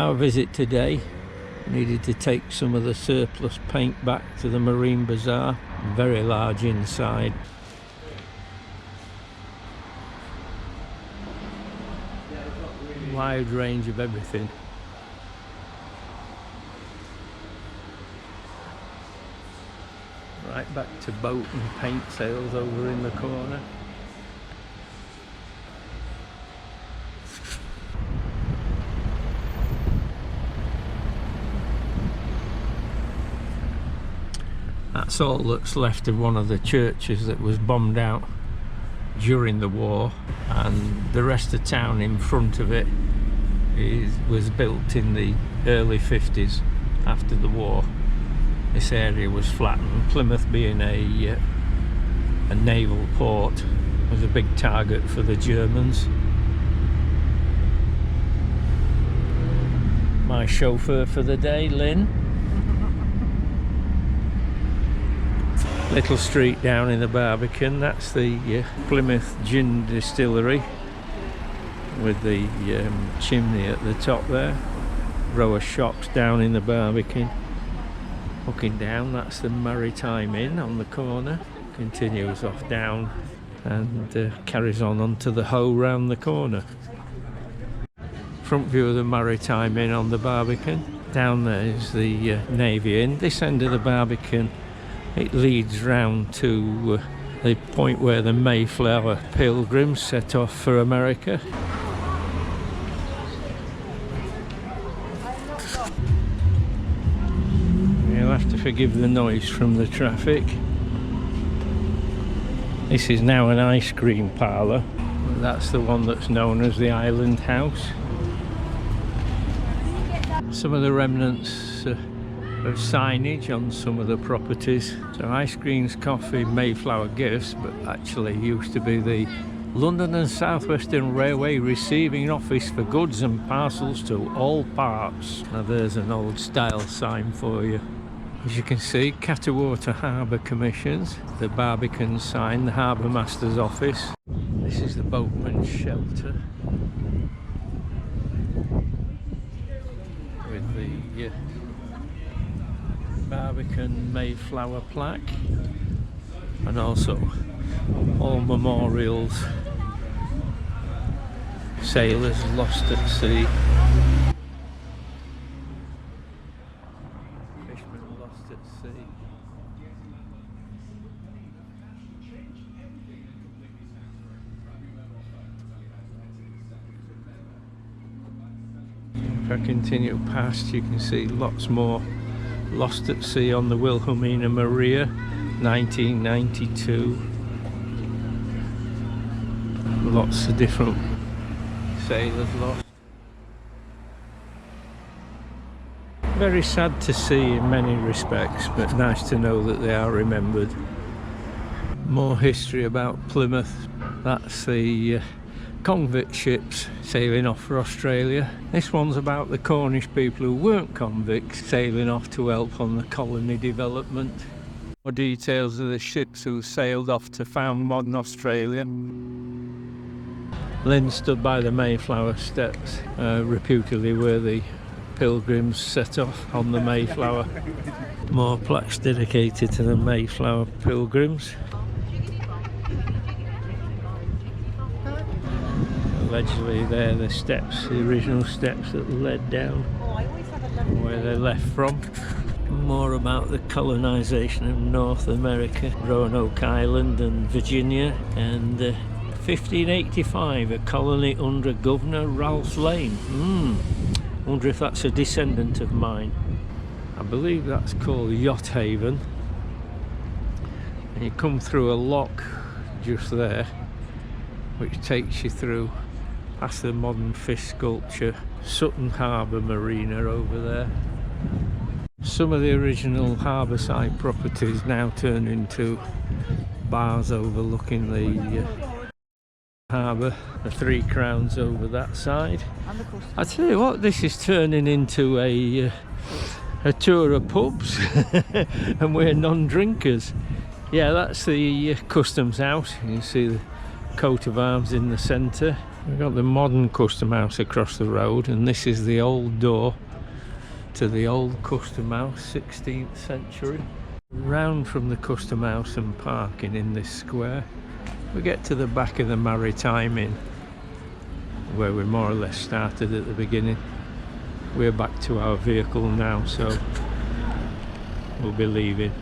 Our visit today needed to take some of the surplus paint back to the Marine Bazaar. Very large inside. Wide range of everything. Right back to boat and paint sales over in the corner. That's all that's left of one of the churches that was bombed out during the war, and the rest of town in front of it was built in the early 50s after the war. This area was flattened. Plymouth, being a naval port, was a big target for the Germans. My chauffeur for the day, Lynn. Little street down in the Barbican, that's the Plymouth gin distillery with the chimney at the top there. Row of shops down in the Barbican. Looking down, that's the Maritime Inn on the corner. Continues off down and carries on onto the Hoe round the corner. Front view of the Maritime Inn on the Barbican. Down there is the Navy Inn. This end of the Barbican, it leads round to the point where the Mayflower Pilgrims set off for America. You'll have to forgive the noise from the traffic. This is now an ice cream parlour. That's the one that's known as the Island House. Some of the remnants of signage on some of the properties. So ice creams, coffee, Mayflower gifts, but actually used to be the London and South Western Railway receiving office for goods and parcels to all parts. Now there's an old style sign for you. As you can see, Catterwater Harbour Commissions, the Barbican sign, the Harbour Master's office. This is the boatman's shelter with the Barbican Mayflower plaque, and also all memorials. Sailors lost at sea, fishermen lost at sea. If I continue past, you can see lots more lost at sea on the Wilhelmina Maria, 1992. Lots of different sailors lost. Very sad to see in many respects, but nice to know that they are remembered. More history about Plymouth. That's the convict ships sailing off for Australia. This one's about the Cornish people who weren't convicts sailing off to help on the colony development. More details of the ships who sailed off to found modern Australia. Lynn stood by the Mayflower steps, reputedly where the Pilgrims set off on the Mayflower. More plaques dedicated to the Mayflower Pilgrims. Allegedly they're the steps, the original steps that led down where they left from. More about the colonisation of North America, Roanoke Island and Virginia, and 1585, a colony under Governor Ralph Lane. Wonder if that's a descendant of mine. I believe that's called Yacht Haven. And you come through a lock just there, which takes you through past the modern fish sculpture, Sutton Harbour Marina over there. Some of the original harbourside properties now turned into bars overlooking the harbour. The Three Crowns over that side. I tell you what, this is turning into a tour of pubs and we're non-drinkers. Yeah, that's the customs house. You can see coat of arms in the centre. We've got the modern custom house across the road, and this is the old door to the old custom house, 16th century. Round from the custom house and parking in this square, we get to the back of the Maritime Inn, where we more or less started at the beginning. We're back to our vehicle now, so we'll be leaving.